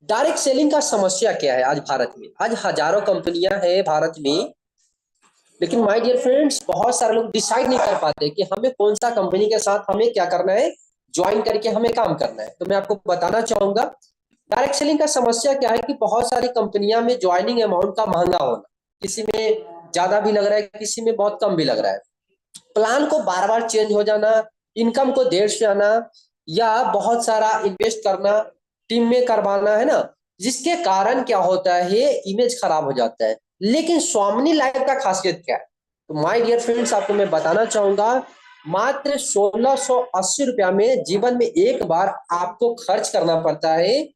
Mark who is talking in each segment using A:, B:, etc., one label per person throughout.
A: Direct selling का समस्या क्या है आज भारत में? आज हजारों कंपनियां हैं भारत में, लेकिन माय डियर फ्रेंड्स बहुत सारे लोग डिसाइड नहीं कर पाते कि हमें कौन सा कंपनी के साथ हमें क्या करना है, ज्वाइन करके हमें काम करना है। तो मैं आपको बताना चाहूंगा डायरेक्ट सेलिंग का समस्या क्या है कि बहुत सारी कंपनियां में ज्वाइनिंग अमाउंट का महंगा होना, किसी में ज्यादा भी लग रहा है, किसी में बहुत कम भी लग रहा है। प्लान को बार बार चेंज हो जाना, इनकम को देर से आना, या बहुत सारा इन्वेस्ट करना, टीम में करवाना, है ना, जिसके कारण क्या होता है, इमेज खराब हो जाता है। लेकिन स्वामिनी लाइफ का खासियत क्या है? तो माय डियर फ्रेंड्स आपको मैं बताना चाहूंगा, मात्र 1680 रुपया में जीवन में एक बार आपको खर्च करना पड़ता है,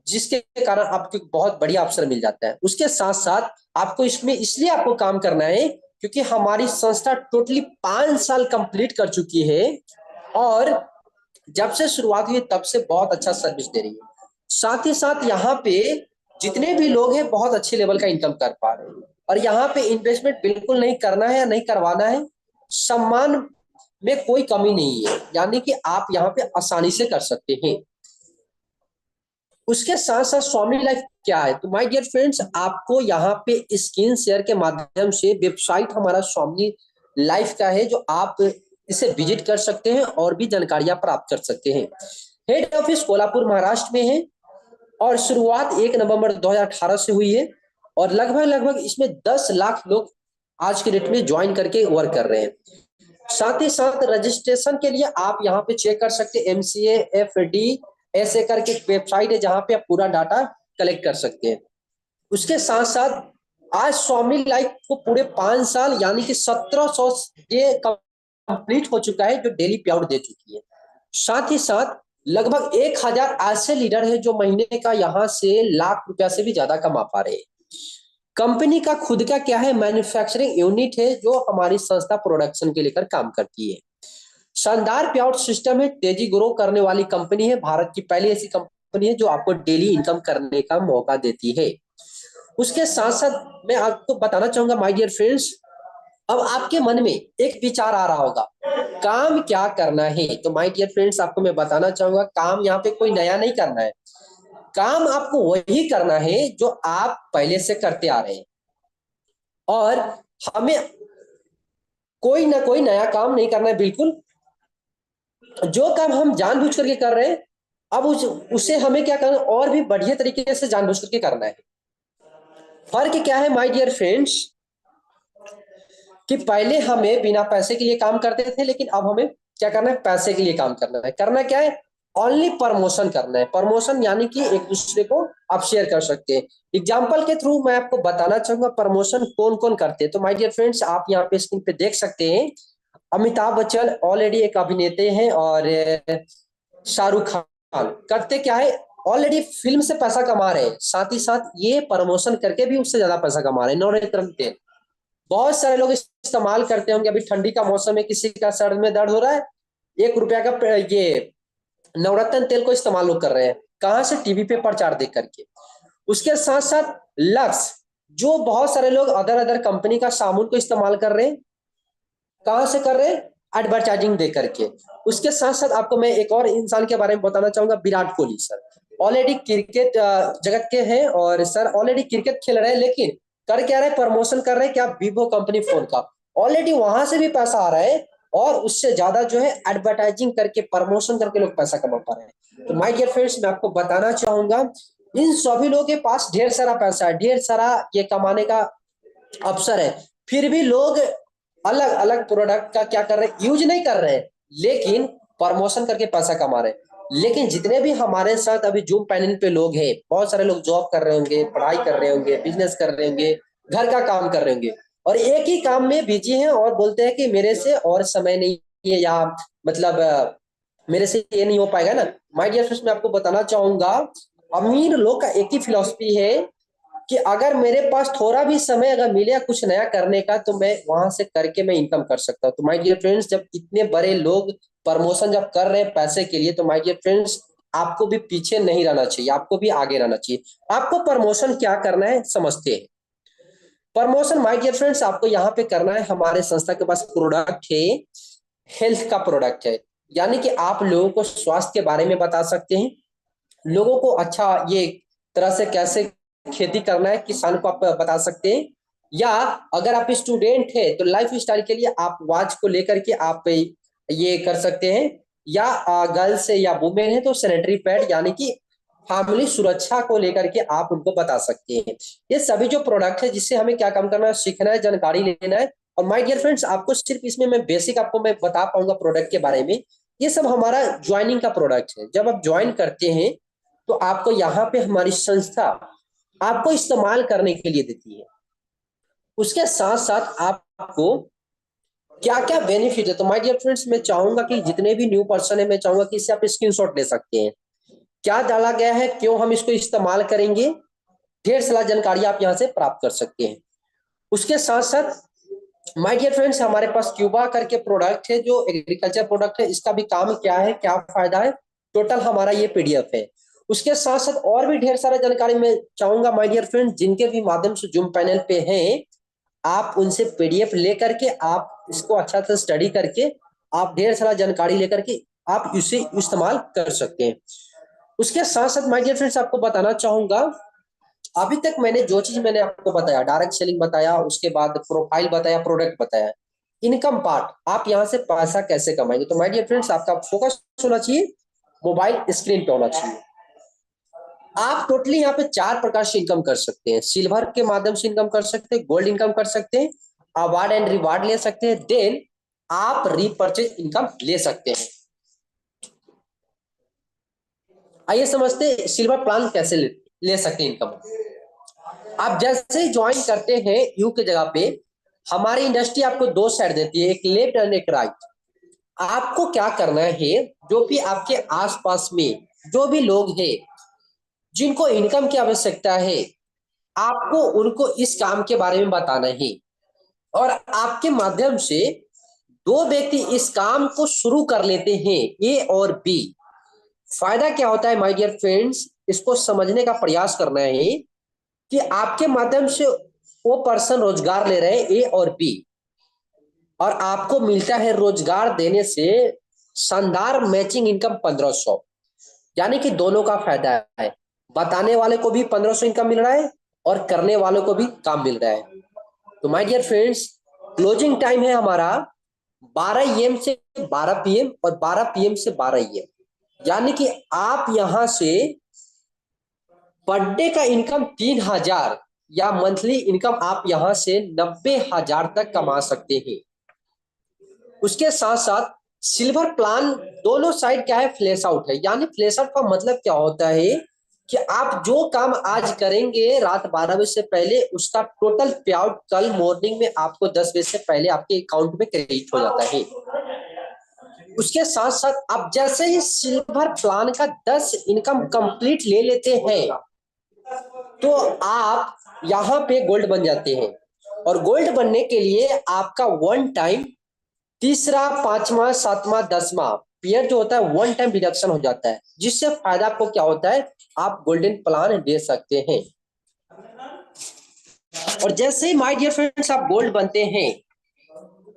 A: जिसके कारण आपको बहुत बढ़िया अवसर मिल जाता है। उसके साथ साथ आपको इसमें इसलिए आपको काम करना है क्योंकि हमारी संस्था टोटली 5 साल कंप्लीट कर चुकी है, और जब से शुरुआत हुई तब से बहुत अच्छा सर्विस दे रही है। साथ ही साथ यहाँ पे जितने भी लोग हैं बहुत अच्छे लेवल का इनकम कर पा रहे हैं, और यहाँ पे इन्वेस्टमेंट बिल्कुल नहीं करना है या नहीं करवाना है। सम्मान में कोई कमी नहीं है, यानी कि आप यहाँ पे आसानी से कर सकते हैं। उसके साथ साथ स्वामी लाइफ क्या है? तो माय डियर फ्रेंड्स आपको यहाँ पे स्क्रीन शेयर के माध्यम से वेबसाइट हमारा स्वामी लाइफ का है, जो आप इसे विजिट कर सकते हैं और भी जानकारियां प्राप्त कर सकते हैं। हेड ऑफिस कोल्हापुर महाराष्ट्र में है, और शुरुआत 1 नवंबर 2018 से हुई है, और लगभग लगभग इसमें 10 लाख लोग आज के डेट में ज्वाइन करके वर्क कर रहे हैं। साथ ही साथ रजिस्ट्रेशन के लिए आप यहाँ पे चेक कर सकते हैं, MCA FD ऐसे करके एक वेबसाइट है जहाँ पे आप पूरा डाटा कलेक्ट कर सकते हैं। उसके साथ साथ आज स्वामी लाइफ को पूरे 5 साल यानी कि 1700 ये कंप्लीट हो चुका है, जो डेली पे आउट दे चुकी है। साथ ही साथ लगभग 1000 ऐसे लीडर है जो महीने का यहाँ से लाख रुपया से भी ज्यादा कमा पा रहे हैं। कंपनी का खुद का क्या है, मैन्युफैक्चरिंग यूनिट है, जो हमारी संस्था प्रोडक्शन के लेकर काम करती है। शानदार पे आउट सिस्टम है, तेजी ग्रो करने वाली कंपनी है, भारत की पहली ऐसी कंपनी है जो आपको डेली इनकम करने का मौका देती है। उसके साथ साथ मैं आपको बताना चाहूंगा माय डियर फ्रेंड्स, अब आपके मन में एक विचार आ रहा होगा, काम क्या करना है? तो माय डियर फ्रेंड्स आपको मैं बताना चाहूंगा, काम यहाँ पे कोई नया नहीं करना है। काम आपको वही करना है जो आप पहले से करते आ रहे हैं, और हमें कोई ना कोई नया काम नहीं करना है। बिल्कुल जो काम हम जानबूझ करके कर रहे हैं, अब उसे हमें क्या करना है, और भी बढ़िया तरीके से जानबूझ करके करना है। फर्क क्या है माय डियर फ्रेंड्स, कि पहले हमें बिना पैसे के लिए काम करते थे, लेकिन अब हमें क्या करना है, पैसे के लिए काम करना है। करना क्या है, ओनली प्रमोशन करना है। प्रमोशन यानी कि एक दूसरे को आप शेयर कर सकते हैं। एग्जाम्पल के थ्रू मैं आपको बताना चाहूंगा प्रमोशन कौन कौन करते हैं। तो माय डियर फ्रेंड्स आप यहाँ पे स्क्रीन पे देख सकते हैं, अमिताभ बच्चन ऑलरेडी एक अभिनेता हैं, और शाहरुख खान करते क्या है, ऑलरेडी फिल्म से पैसा कमा रहे हैं, साथ ही साथ ये प्रमोशन करके भी उससे ज्यादा पैसा कमा रहे हैं। नवरत्न तेल बहुत सारे लोग इस्तेमाल करते होंगे, अभी ठंडी का मौसम है, किसी का सर में दर्द हो रहा है, 1 रुपया का ये नवरत्न तेल को इस्तेमाल लोग कर रहे हैं। कहां से? टीवी पे प्रचार देख करके। उसके साथ साथ लक्स, जो बहुत सारे लोग अदर अदर कंपनी का साबुन को इस्तेमाल कर रहे हैं, कहां से कर रहे हैं? एडवर्टाइजिंग दे करके। उसके साथ साथ आपको मैं एक और इंसान के बारे में बताना चाहूंगा, Virat Kohli sir already cricket जगत के हैं, और सर ऑलरेडी क्रिकेट खेल रहे हैं, लेकिन कर क्या रहे, प्रमोशन कर रहे हैं क्या, वीवो कंपनी फोन का। ऑलरेडी वहां से भी पैसा आ रहा है, और उससे ज्यादा जो है एडवर्टाइजिंग करके प्रमोशन करके लोग पैसा कमा पा रहे हैं। तो माय डियर फ्रेंड्स मैं आपको बताना चाहूंगा, इन सभी लोगों के पास ढेर सारा पैसा है, ढेर सारा ये कमाने का अवसर है, फिर भी लोग अलग अलग प्रोडक्ट का क्या कर रहे हैं, यूज नहीं कर रहे हैं, लेकिन प्रमोशन करके पैसा कमा रहे हैं। लेकिन जितने भी हमारे साथ अभी जूम पैनल पे लोग हैं, बहुत सारे लोग जॉब कर रहे होंगे, पढ़ाई कर रहे होंगे, बिजनेस कर रहे होंगे, घर का काम कर रहे होंगे, और एक ही काम में बिजी हैं, और बोलते हैं कि मेरे से और समय नहीं है, या मतलब मेरे से ये नहीं हो पाएगा ना। माय डियर फ्रेंड्स मैं आपको बताना चाहूंगा, अमीर लोग का एक ही फिलॉसफी है कि अगर मेरे पास थोड़ा भी समय अगर मिले कुछ नया करने का, तो मैं वहां से करके मैं इनकम कर सकता हूँ। तो माय डियर फ्रेंड्स जब इतने बड़े लोग प्रमोशन जब कर रहे हैं पैसे के लिए, तो माय डियर फ्रेंड्स आपको भी पीछे नहीं रहना चाहिए, आपको भी आगे रहना चाहिए। आपको प्रमोशन क्या करना है समझते हैं। प्रमोशन माय डियर फ्रेंड्स आपको यहाँ पे करना है, हमारे संस्था के पास प्रोडक्ट है, हेल्थ का प्रोडक्ट है, यानी कि आप लोगों को स्वास्थ्य के बारे में बता सकते हैं, लोगों को अच्छा ये तरह से कैसे खेती करना है किसान को आप बता सकते हैं। या अगर आप स्टूडेंट है तो लाइफ स्टाइल के लिए आप वॉच को लेकर के आप ये कर सकते हैं। या गर्ल्स है या वुमेन है तो सैनिटरी पैड यानी कि फैमिली सुरक्षा को लेकर के आप उनको बता सकते हैं। ये सभी जो प्रोडक्ट है जिससे हमें क्या काम करना है, सीखना है, जानकारी लेना है। और माय डियर फ्रेंड्स, आपको सिर्फ इसमें मैं बेसिक आपको मैं बता पाऊंगा प्रोडक्ट के बारे में। ये सब हमारा ज्वाइनिंग का प्रोडक्ट है। जब आप ज्वाइन करते हैं तो आपको यहाँ पे हमारी संस्था आपको इस्तेमाल करने के लिए देती है। उसके साथ साथ आपको क्या क्या बेनिफिट है, तो माय डियर फ्रेंड्स मैं चाहूंगा कि जितने भी न्यू पर्सन है मैं चाहूंगा कि इससे आप स्क्रीनशॉट ले सकते हैं। क्या डाला गया है, क्यों हम इसको इस्तेमाल करेंगे, ढेर सारा जानकारी आप यहाँ से प्राप्त कर सकते हैं। उसके साथ साथ माय डियर फ्रेंड्स हमारे पास क्यूबा करके प्रोडक्ट है जो एग्रीकल्चर प्रोडक्ट है। इसका भी काम क्या है, क्या फायदा है, टोटल हमारा ये पीडीएफ है। उसके साथ साथ और भी ढेर सारा जानकारी मैं चाहूंगा माय डियर फ्रेंड्स जिनके भी माध्यम से जूम पैनल पे हैं, आप उनसे पीडीएफ लेकर के आप इसको अच्छा से स्टडी करके आप ढेर सारा जानकारी लेकर के आप इसे इस्तेमाल कर सकते हैं। उसके साथ साथ माय डियर फ्रेंड्स आपको बताना चाहूंगा, अभी तक मैंने जो चीज मैंने आपको बताया, डायरेक्ट सेलिंग बताया, उसके बाद प्रोफाइल बताया, प्रोडक्ट बताया, इनकम पार्ट, आप यहाँ से पैसा कैसे कमाएंगे, तो माय डियर फ्रेंड्स आपका फोकस होना चाहिए मोबाइल स्क्रीन पे होना चाहिए। आप टोटली यहाँ पे 4 प्रकार से इनकम कर सकते हैं। सिल्वर के माध्यम से इनकम कर सकते हैं, गोल्ड इनकम कर सकते हैं, अवार्ड एंड रिवार्ड ले सकते हैं, देन आप रीपर्चेज इनकम ले सकते हैं। आइए समझते हैं सिल्वर प्लान कैसे ले सकते हैं इनकम। आप जैसे ही ज्वाइन करते हैं यू के जगह पे, हमारी इंडस्ट्री आपको 2 साइड देती है, एक लेफ्ट एंड एक राइट। आपको क्या करना है, जो भी आपके आसपास में जो भी लोग हैं जिनको इनकम की आवश्यकता है, आपको उनको इस काम के बारे में बताना है। और आपके माध्यम से 2 व्यक्ति इस काम को शुरू कर लेते हैं, ए और बी। फायदा क्या होता है माय डियर फ्रेंड्स, इसको समझने का प्रयास करना है कि आपके माध्यम से वो पर्सन रोजगार ले रहे हैं, ए और बी, और आपको मिलता है रोजगार देने से शानदार मैचिंग इनकम 1500। यानी कि दोनों का फायदा है, बताने वाले को भी 1500 इनकम मिल रहा है और करने वालों को भी काम मिल रहा है। तो my dear friends, closing time है हमारा 12 AM से 12 PM और 12 PM से 12 AM। यानी कि आप यहां से पर डे का इनकम 3000 या मंथली इनकम आप यहां से 90,000 तक कमा सकते हैं। उसके साथ साथ सिल्वर प्लान दोनों साइड क्या है, फ्लैश आउट है। यानी फ्लैश आउट का मतलब क्या होता है कि आप जो काम आज करेंगे रात 12 बजे से पहले, उसका टोटल पे आउट कल मॉर्निंग में आपको 10 बजे से पहले आपके अकाउंट में क्रेडिट हो जाता है। उसके साथ साथ आप जैसे ही सिल्वर प्लान का 10 इनकम कंप्लीट ले लेते हैं तो आप यहाँ पे गोल्ड बन जाते हैं। और गोल्ड बनने के लिए आपका वन टाइम तीसरा, पांचवा, सातवां, 10वां पीरियड जो होता है वन टाइम डिडक्शन हो जाता है, जिससे फायदा आपको क्या होता है, आप गोल्डन प्लान दे सकते हैं। और जैसे ही माय डियर फ्रेंड्स आप गोल्ड बनते हैं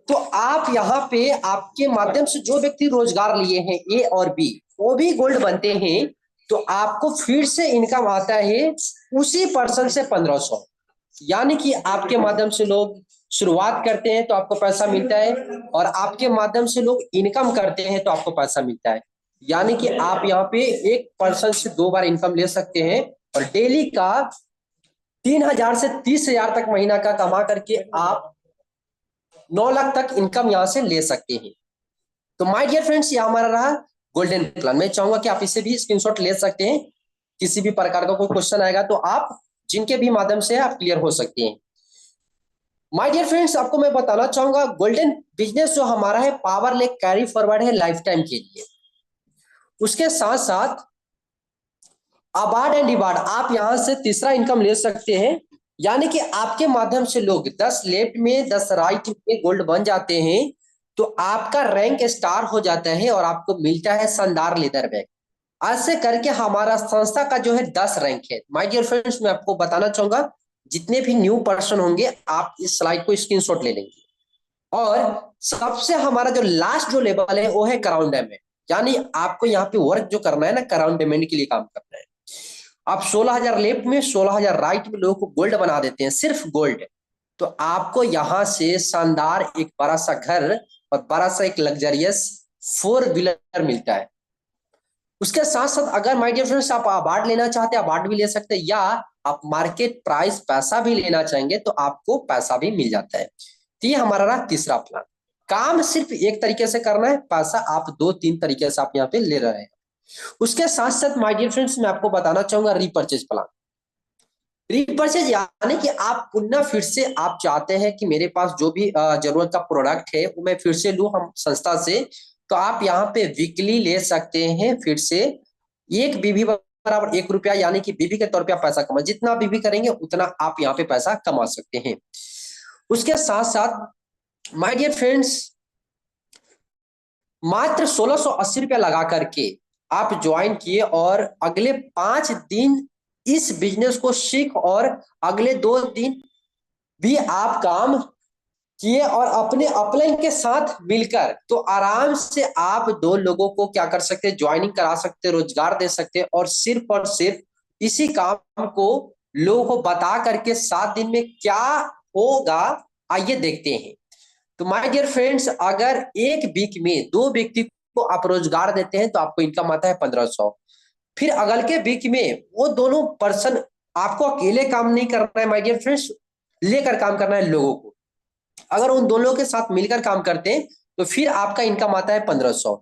A: तो आप यहाँ पे आपके माध्यम से जो व्यक्ति रोजगार लिए हैं, ए और बी, वो भी गोल्ड बनते हैं, तो आपको फिर से इनकम आता है उसी पर्सन से 1500। यानी कि आपके माध्यम से लोग शुरुआत करते हैं तो आपको पैसा मिलता है, और आपके माध्यम से लोग इनकम करते हैं तो आपको पैसा मिलता है। यानी कि आप यहाँ पे एक पर्सन से 2 बार इनकम ले सकते हैं, और डेली का 3000 से 30,000 तक महीना का कमा करके आप 9 लाख तक इनकम यहाँ से ले सकते हैं। तो माय डियर फ्रेंड्स, ये हमारा रहा गोल्डन प्लान। मैं चाहूंगा कि आप इसे भी स्क्रीनशॉट ले सकते हैं। किसी भी प्रकार का कोई क्वेश्चन आएगा तो आप जिनके भी माध्यम से आप क्लियर हो सकते हैं। माय डियर फ्रेंड्स, आपको मैं बताना चाहूंगा गोल्डन बिजनेस जो हमारा है पावर लेक कैरी फॉरवर्ड है लाइफ टाइम के लिए। उसके साथ साथ अवार्ड एंड रिवार्ड, आप यहां से तीसरा इनकम ले सकते हैं। यानी कि आपके माध्यम से लोग 10 लेफ्ट में 10 राइट में गोल्ड बन जाते हैं तो आपका रैंक स्टार हो जाता है और आपको मिलता है शानदार लेदर बैग। ऐसे करके हमारा संस्था का जो है 10 रैंक है। माय डियर फ्रेंड्स, मैं आपको बताना चाहूंगा जितने भी न्यू पर्सन होंगे आप इस स्लाइड को स्क्रीनशॉट ले लेंगे। और सबसे हमारा जो लास्ट जो लेवल है वो है क्राउन डायमंड। यानी आपको यहाँ पे वर्क जो करना है ना, क्राउन डायमंड के लिए काम करना है। आप 16,000 लेफ्ट में 16,000 राइट में लोगों को गोल्ड बना देते हैं, सिर्फ गोल्ड। तो आपको यहाँ से शानदार एक बड़ा सा घर और बड़ा सा एक लग्जरियस 4 व्हीलर मिलता है। उसके साथ साथ अगर माय डियर फ्रेंड्स आप अवार्ड लेना चाहते हैं, अवार्ड भी ले सकते हैं, या आप मार्केट प्राइस पैसा भी लेना चाहेंगे तो आपको पैसा भी मिल जाता है। तो ये हमारा रहा तीसरा प्लान। काम सिर्फ एक तरीके से करना है, पैसा आप 2-3 तरीके से आप यहाँ पे ले रहे हैं। उसके साथ साथ माय डियर फ्रेंड्स मैं आपको बताना चाहूंगा रीपर्चेज प्लान। रीपर्चेज यानी कि आप पुनः फिर से आप चाहते हैं कि मेरे पास जो भी जरूरत का प्रोडक्ट है वो मैं फिर से लूं हम संस्था से, तो आप यहाँ पे वीकली ले सकते हैं फिर से। एक बीबी बराबर 1 रुपया, यानी कि बीबी के तौर पे आप पैसा कमा, जितना बीबी करेंगे उतना आप यहाँ पे पैसा कमा सकते हैं। उसके साथ साथ माय डियर फ्रेंड्स मात्र 1680 रुपया लगा करके आप ज्वाइन किए और अगले 5 दिन इस बिजनेस को सीख और अगले 2 दिन भी आप काम किए और अपने अपलाइन के साथ मिलकर तो आराम से आप 2 लोगों को क्या कर सकते हैं, ज्वाइनिंग करा सकते हैं, रोजगार दे सकते हैं, और सिर्फ इसी काम को लोगों को बता करके 7 दिन में क्या होगा आइए देखते हैं। तो माय डियर फ्रेंड्स अगर एक वीक में 2 व्यक्ति को आप रोजगार देते हैं तो आपको इनकम आता है 1500। फिर अगल के वीक में वो दोनों पर्सन, आपको अकेले काम नहीं करना है माय डियर फ्रेंड्स, लेकर काम करना है लोगों को। अगर उन दोनों के साथ मिलकर काम करते हैं तो फिर आपका इनकम आता है 1500।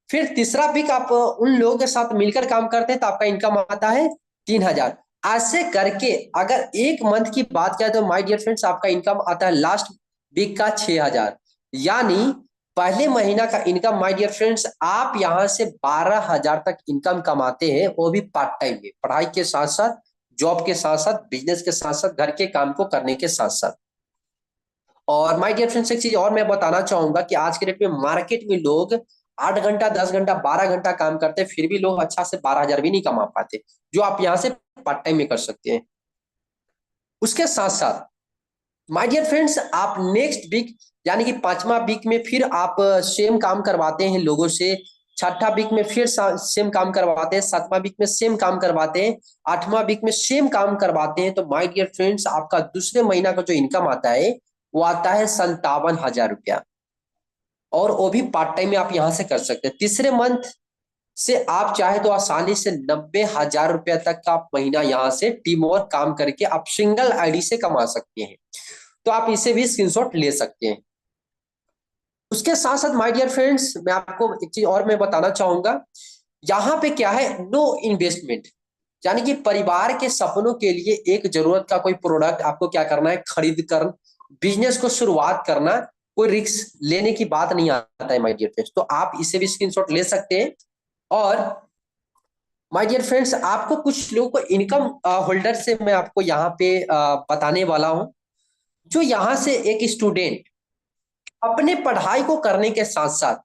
A: फिर तीसरा वीक आप उन लोगों के साथ मिलकर काम करते हैं तो आपका इनकम आता है 3000। ऐसे करके अगर एक मंथ की बात करें तो माय डियर फ्रेंड्स आपका इनकम आता है लास्ट वीक का 6000। यानी पहले महीना का इनकम माय डियर फ्रेंड्स आप यहां से 12,000 तक इनकम कमाते हैं, वो भी पार्ट टाइम में, पढ़ाई के साथ साथ, जॉब के साथ साथ, बिजनेस के साथ साथ, घर के काम को करने के साथ साथ। और माय डियर फ्रेंड्स एक चीज और मैं बताना चाहूंगा कि आज के डेट में मार्केट में लोग 8 घंटा 10 घंटा 12 घंटा काम करते हैं, फिर भी लोग अच्छा से 12,000 भी नहीं कमा पाते, जो आप यहाँ से पार्ट टाइम में कर सकते हैं। उसके साथ साथ माय डियर फ्रेंड्स आप नेक्स्ट वीक यानी कि 5वां वीक में फिर आप सेम काम करवाते हैं लोगों से, 6ठा वीक में फिर सेम काम करवाते हैं, 7वां वीक में सेम काम करवाते हैं, 8वां वीक में सेम काम करवाते हैं, तो माय डियर फ्रेंड्स आपका दूसरे महीना का जो इनकम आता है वो आता है 57,000 रुपया, और वो भी पार्ट टाइम में आप यहां से कर सकते हैं। तीसरे मंथ से आप चाहे तो आसानी से 90,000 रुपया तक का महीना यहाँ से टीम वर्क काम करके आप सिंगल आईडी से कमा सकते हैं। तो आप इसे भी स्क्रीनशॉट ले सकते हैं। उसके साथ साथ माय डियर फ्रेंड्स मैं आपको एक चीज और मैं बताना चाहूंगा, यहाँ पे क्या है, नो इन्वेस्टमेंट, यानी कि परिवार के सपनों के लिए एक जरूरत का कोई प्रोडक्ट आपको क्या करना है, खरीद कर बिजनेस को शुरुआत करना, कोई रिस्क लेने की बात नहीं आता है माय डियर फ्रेंड्स। तो आप इसे भी स्क्रीनशॉट ले सकते हैं। और माय डियर फ्रेंड्स आपको कुछ लोगों को इनकम होल्डर से मैं आपको यहाँ पे बताने वाला हूँ, जो यहाँ से एक स्टूडेंट अपने पढ़ाई को करने के साथ साथ,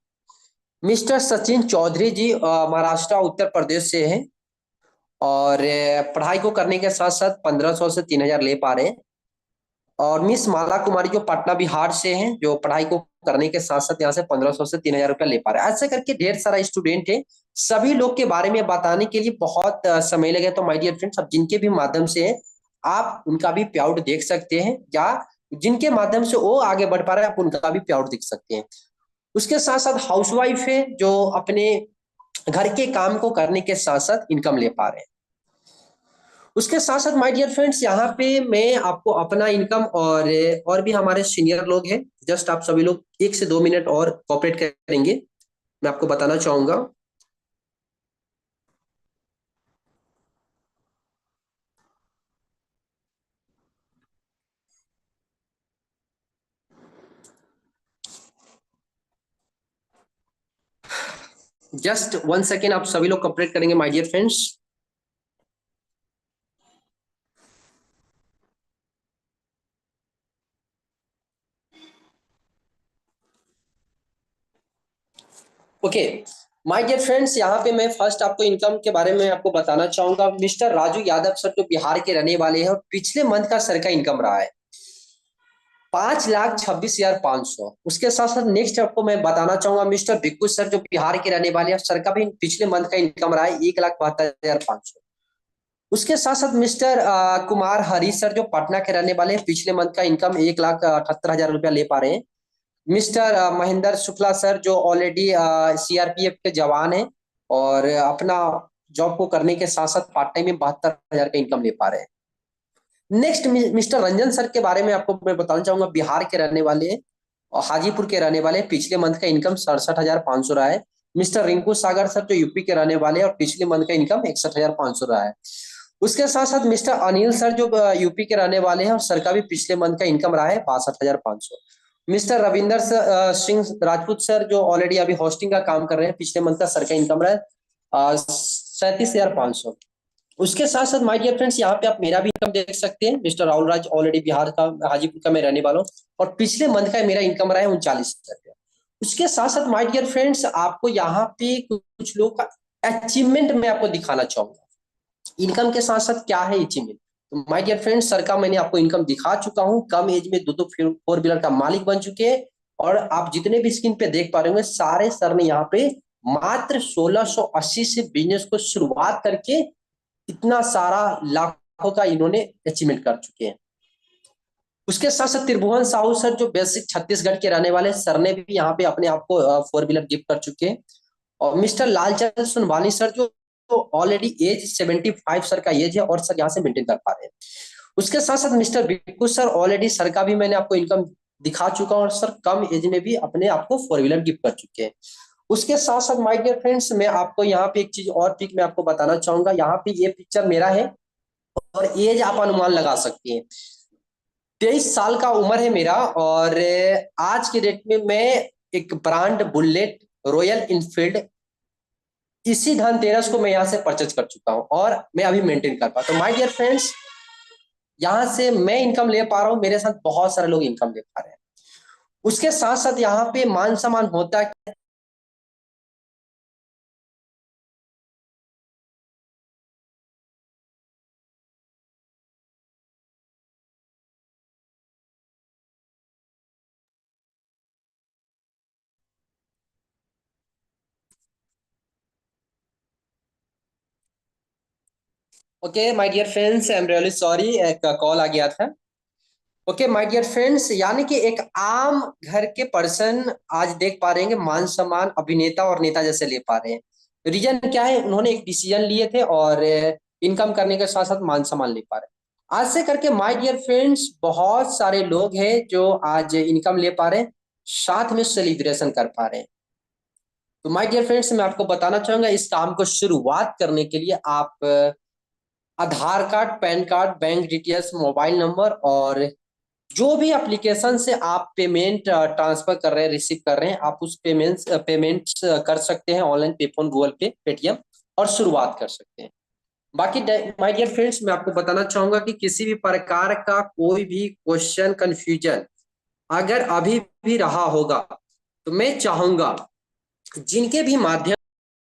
A: मिस्टर सचिन चौधरी जी महाराष्ट्र उत्तर प्रदेश से हैं, और पढ़ाई को करने के साथ साथ 1500 से 3000 ले पा रहे हैं। और मिस माला कुमारी जो पटना बिहार से हैं, जो पढ़ाई को करने के साथ साथ यहाँ से 1500 से 3000 रुपया ले पा रहे हैं। ऐसे करके ढेर सारा स्टूडेंट है, सभी लोग के बारे में बताने के लिए बहुत समय लगे, तो माय डियर फ्रेंड्स अब जिनके भी माध्यम से है आप उनका भी प्याउट देख सकते हैं, या जिनके माध्यम से वो आगे बढ़ पा रहे हैं आप उनका भी प्याउट देख सकते हैं। उसके साथ साथ हाउसवाइफ है जो अपने घर के काम को करने के साथ साथ इनकम ले पा रहे हैं। उसके साथ साथ माय डियर फ्रेंड्स यहाँ पे मैं आपको अपना इनकम और भी हमारे सीनियर लोग हैं, जस्ट आप सभी लोग 1 से 2 मिनट और कॉपरेट करेंगे, मैं आपको बताना चाहूंगा। जस्ट 1 सेकेंड आप सभी लोग कॉपरेट करेंगे my dear friends. Okay my dear friends यहाँ पे मैं फर्स्ट आपको इनकम के बारे में आपको बताना चाहूंगा। मिस्टर राजू यादव सर जो बिहार के रहने वाले हैं, और पिछले मंथ का सर का इनकम रहा है 5,26,500। उसके साथ साथ नेक्स्ट आपको मैं बताना चाहूंगा मिस्टर बिक्कू सर जो बिहार के रहने वाले हैं, सर का भी पिछले मंथ का इनकम रहा है 1,72,500। उसके साथ साथ मिस्टर कुमार हरी सर जो पटना के रहने वाले हैं, पिछले मंथ का इनकम 1,78,000 रुपया ले पा रहे हैं। मिस्टर महेंद्र शुक्ला सर जो ऑलरेडी सीआरपीएफ के जवान हैं और अपना जॉब को करने के साथ साथ पार्ट टाइम में 72,000 का इनकम ले पा रहे हैं। नेक्स्ट मिस्टर रंजन सर के बारे में आपको मैं बताना चाहूंगा, बिहार के रहने वाले हैं और हाजीपुर के रहने वाले हैं। पिछले मंथ का इनकम 67,500 रहा है। मिस्टर रिंकू सागर सर जो यूपी के रहने वाले हैं और पिछले मंथ का इनकम 61,500 रहा है। उसके साथ साथ मिस्टर अनिल सर जो यूपी के रहने वाले हैं और सर का भी पिछले मंथ का इनकम रहा है 62,500। मिस्टर रविंदर सिंह राजपूत सर जो ऑलरेडी अभी होस्टिंग का काम कर रहे हैं, पिछले मंथ का सर का इनकम रहा है 37,500। उसके साथ साथ माय डियर फ्रेंड्स, यहाँ पे आप मेरा भी इनकम देख सकते हैं। मिस्टर राहुल राज ऑलरेडी बिहार का हाजीपुर का मैं रहने वाला हूँ और पिछले मंथ का मेरा इनकम रहा है 39,000। उसके साथ साथ माय डियर फ्रेंड्स, आपको यहाँ पे कुछ लोग का अचीवमेंट मैं आपको दिखाना चाहूंगा। इनकम के साथ साथ क्या है अचीवमेंट, तो माय डियर फ्रेंड्स, सर का मैंने आपको इनकम दिखा चुका हूँ। कम एज में दो फोर व्हीलर का मालिक बन चुके हैं और आप जितने भी स्क्रीन पे देख पा रहे होंगे, सारे सर ने यहाँ पे मात्र 1680 से बिजनेस को शुरुआत करके इतना सारा लाखों का इन्होंने अचीवमेंट कर चुके हैं। उसके साथ साथ त्रिभुवन साहू सर जो बेसिक छत्तीसगढ़ के रहने वाले सर ने भी यहाँ पे अपने आप को फोर व्हीलर गिफ्ट कर चुके हैं। और मिस्टर लालचंद सुनवानी सर जो ऑलरेडी एज 75 सर का एज है और सर यहाँ से मेंटेन कर पा रहे हैं। उसके साथ साथ mister Bikku sir already sir का भी मैंने आपको इनकम दिखा चुका हूँ और सर कम एज में भी अपने आप को फोर व्हीलर गिफ्ट कर चुके हैं। उसके साथ साथ माय डियर फ्रेंड्स, मैं आपको यहाँ पे एक चीज और पिक मैं आपको बताना चाहूंगा। यहाँ पे ये पिक्चर मेरा है और एज आप अनुमान लगा सकते हैं। 23 साल का उम्र है मेरा और आज के डेट में मैं एक ब्रांड बुलेट रॉयल इनफील्ड इसी धनतेरस को मैं यहाँ से परचेज कर चुका हूँ और मैं अभी मेंटेन कर पा। तो माय डियर फ्रेंड्स, यहाँ से मैं इनकम ले पा रहा हूँ, मेरे साथ बहुत सारे लोग इनकम ले पा रहे हैं। उसके साथ साथ यहाँ पे मान सम्मान होता है। Okay my dear friends, I am really sorry, एक कॉल आ गया था। ओके माय डियर फ्रेंड्स, यानी कि एक आम घर के पर्सन आज देख पा रहे हैं कि मान सम्मान अभिनेता और नेता जैसे ले पा रहे हैं। रीजन क्या है, उन्होंने एक डिसीजन लिए थे और इनकम करने के साथ साथ मान सम्मान ले पा रहे हैं। आज से करके माय डियर फ्रेंड्स, बहुत सारे लोग हैं जो आज इनकम ले पा रहे हैं, साथ में सेलिब्रेशन कर पा रहे हैं। तो माय डियर फ्रेंड्स, मैं आपको बताना चाहूंगा इस काम को शुरुआत करने के लिए आप Aadhaar card, PAN card, bank details, mobile number और जो भी एप्लीकेशन से आप पेमेंट ट्रांसफर कर रहे हैं, रिसीव कर रहे हैं, आप उस पेमेंट कर सकते हैं ऑनलाइन, पे फोन, गूगल पे, पेटीएम, और शुरुआत कर सकते हैं। बाकी माय डियर फ्रेंड्स, मैं आपको बताना चाहूंगा कि किसी भी प्रकार का कोई भी क्वेश्चन, कंफ्यूजन अगर अभी भी रहा होगा तो मैं चाहूंगा जिनके भी माध्यम